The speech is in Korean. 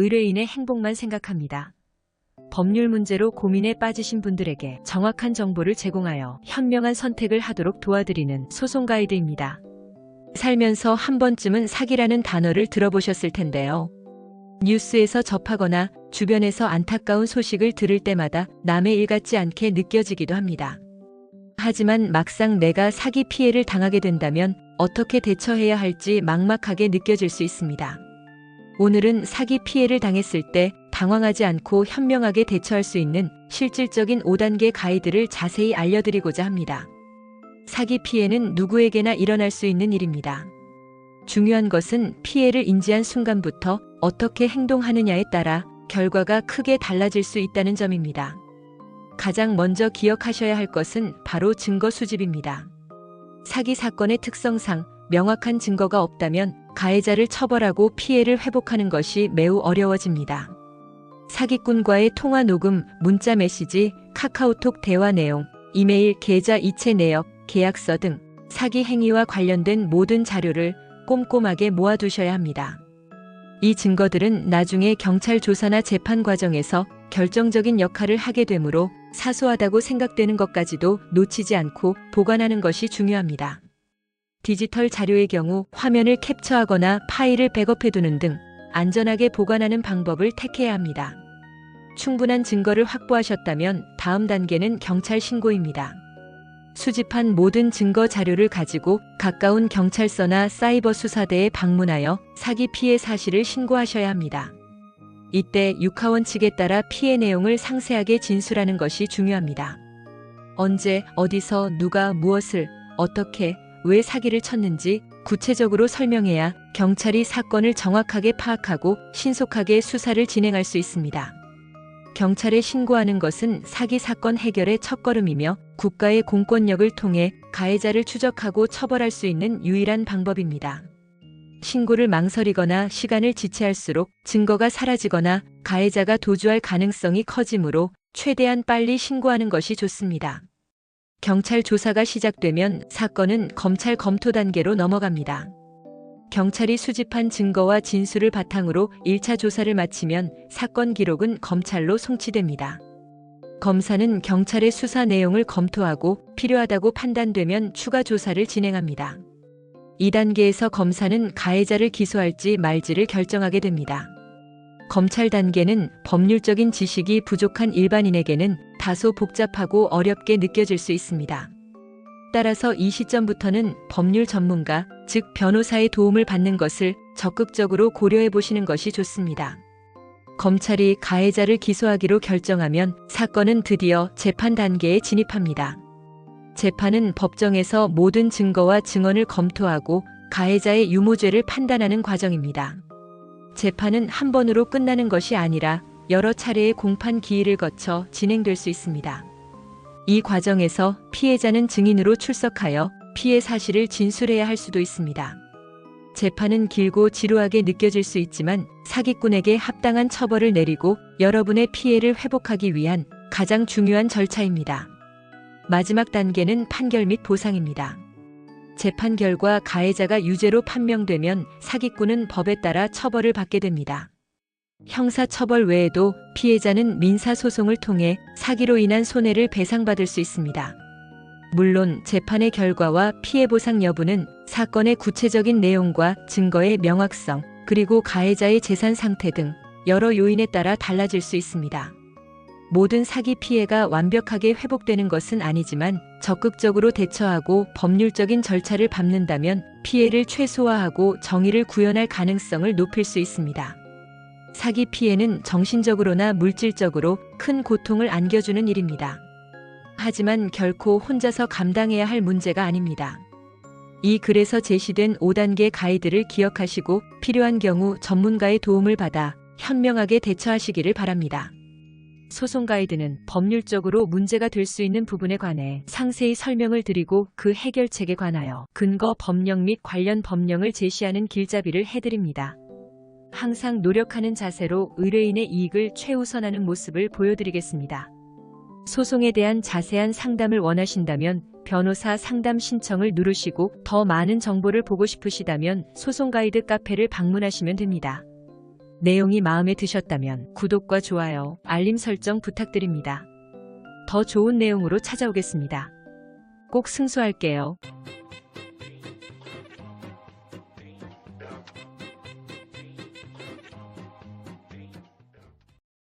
의뢰인의 행복만 생각합니다. 법률 문제로 고민에 빠지신 분들에게 정확한 정보를 제공하여 현명한 선택을 하도록 도와드리는 소송 가이드입니다. 살면서 한 번쯤은 사기라는 단어를 들어보셨을 텐데요. 뉴스에서 접하거나 주변에서 안타까운 소식을 들을 때마다 남의 일 같지 않게 느껴지기도 합니다. 하지만 막상 내가 사기 피해를 당하게 된다면 어떻게 대처해야 할지 막막하게 느껴질 수 있습니다. 오늘은 사기 피해를 당했을 때 당황하지 않고 현명하게 대처할 수 있는 실질적인 5단계 가이드를 자세히 알려드리고자 합니다. 사기 피해는 누구에게나 일어날 수 있는 일입니다. 중요한 것은 피해를 인지한 순간부터 어떻게 행동하느냐에 따라 결과가 크게 달라질 수 있다는 점입니다. 가장 먼저 기억하셔야 할 것은 바로 증거 수집입니다. 사기 사건의 특성상 명확한 증거가 없다면 가해자를 처벌하고 피해를 회복하는 것이 매우 어려워집니다. 사기꾼과의 통화 녹음, 문자 메시지, 카카오톡 대화 내용, 이메일, 계좌 이체 내역, 계약서 등 사기 행위와 관련된 모든 자료를 꼼꼼하게 모아두셔야 합니다. 이 증거들은 나중에 경찰 조사나 재판 과정에서 결정적인 역할을 하게 되므로 사소하다고 생각되는 것까지도 놓치지 않고 보관하는 것이 중요합니다. 디지털 자료의 경우 화면을 캡처하거나 파일을 백업해두는 등 안전하게 보관하는 방법을 택해야 합니다. 충분한 증거를 확보하셨다면 다음 단계는 경찰 신고입니다. 수집한 모든 증거 자료를 가지고 가까운 경찰서나 사이버 수사대에 방문하여 사기 피해 사실을 신고하셔야 합니다. 이때 육하원 측에 따라 피해 내용을 상세하게 진술하는 것이 중요합니다. 언제, 어디서, 누가, 무엇을, 어떻게, 왜 사기를 쳤는지 구체적으로 설명해야 경찰이 사건을 정확하게 파악하고 신속하게 수사를 진행할 수 있습니다. 경찰에 신고하는 것은 사기 사건 해결의 첫걸음이며 국가의 공권력을 통해 가해자를 추적하고 처벌할 수 있는 유일한 방법입니다. 신고를 망설이거나 시간을 지체할수록 증거가 사라지거나 가해자가 도주할 가능성이 커지므로 최대한 빨리 신고하는 것이 좋습니다. 경찰 조사가 시작되면 사건은 검찰 검토 단계로 넘어갑니다. 경찰이 수집한 증거와 진술을 바탕으로 1차 조사를 마치면 사건 기록은 검찰로 송치됩니다. 검사는 경찰의 수사 내용을 검토하고 필요하다고 판단되면 추가 조사를 진행합니다. 2단계에서 검사는 가해자를 기소할지 말지를 결정하게 됩니다. 검찰 단계는 법률적인 지식이 부족한 일반인에게는 다소 복잡하고 어렵게 느껴질 수 있습니다. 따라서 이 시점부터는 법률 전문가, 즉 변호사의 도움을 받는 것을 적극적으로 고려해 보시는 것이 좋습니다. 검찰이 가해자를 기소하기로 결정하면 사건은 드디어 재판 단계에 진입합니다. 재판은 법정에서 모든 증거와 증언을 검토하고 가해자의 유무죄를 판단하는 과정입니다. 재판은 한 번으로 끝나는 것이 아니라 여러 차례의 공판 기일을 거쳐 진행될 수 있습니다. 이 과정에서 피해자는 증인으로 출석하여 피해 사실을 진술해야 할 수도 있습니다. 재판은 길고 지루하게 느껴질 수 있지만 사기꾼에게 합당한 처벌을 내리고 여러분의 피해를 회복하기 위한 가장 중요한 절차입니다. 마지막 단계는 판결 및 보상입니다. 재판 결과 가해자가 유죄로 판명되면 사기꾼은 법에 따라 처벌을 받게 됩니다. 형사처벌 외에도 피해자는 민사소송을 통해 사기로 인한 손해를 배상받을 수 있습니다. 물론 재판의 결과와 피해 보상 여부는 사건의 구체적인 내용과 증거의 명확성, 그리고 가해자의 재산 상태 등 여러 요인에 따라 달라질 수 있습니다. 모든 사기 피해가 완벽하게 회복되는 것은 아니지만 적극적으로 대처하고 법률적인 절차를 밟는다면 피해를 최소화하고 정의를 구현할 가능성을 높일 수 있습니다. 사기 피해는 정신적으로나 물질적으로 큰 고통을 안겨주는 일입니다. 하지만 결코 혼자서 감당해야 할 문제가 아닙니다. 이 글에서 제시된 5단계 가이드를 기억하시고 필요한 경우 전문가의 도움을 받아 현명하게 대처하시기를 바랍니다. 소송 가이드는 법률적으로 문제가 될 수 있는 부분에 관해 상세히 설명을 드리고 그 해결책에 관하여 근거 법령 및 관련 법령을 제시하는 길잡이를 해드립니다. 항상 노력하는 자세로 의뢰인의 이익을 최우선하는 모습을 보여드리겠습니다. 소송에 대한 자세한 상담을 원하신다면 변호사 상담 신청을 누르시고 더 많은 정보를 보고 싶으시다면 소송 가이드 카페를 방문하시면 됩니다. 내용이 마음에 드셨다면 구독과 좋아요, 알림 설정 부탁드립니다. 더 좋은 내용으로 찾아오겠습니다. 꼭 승수할게요.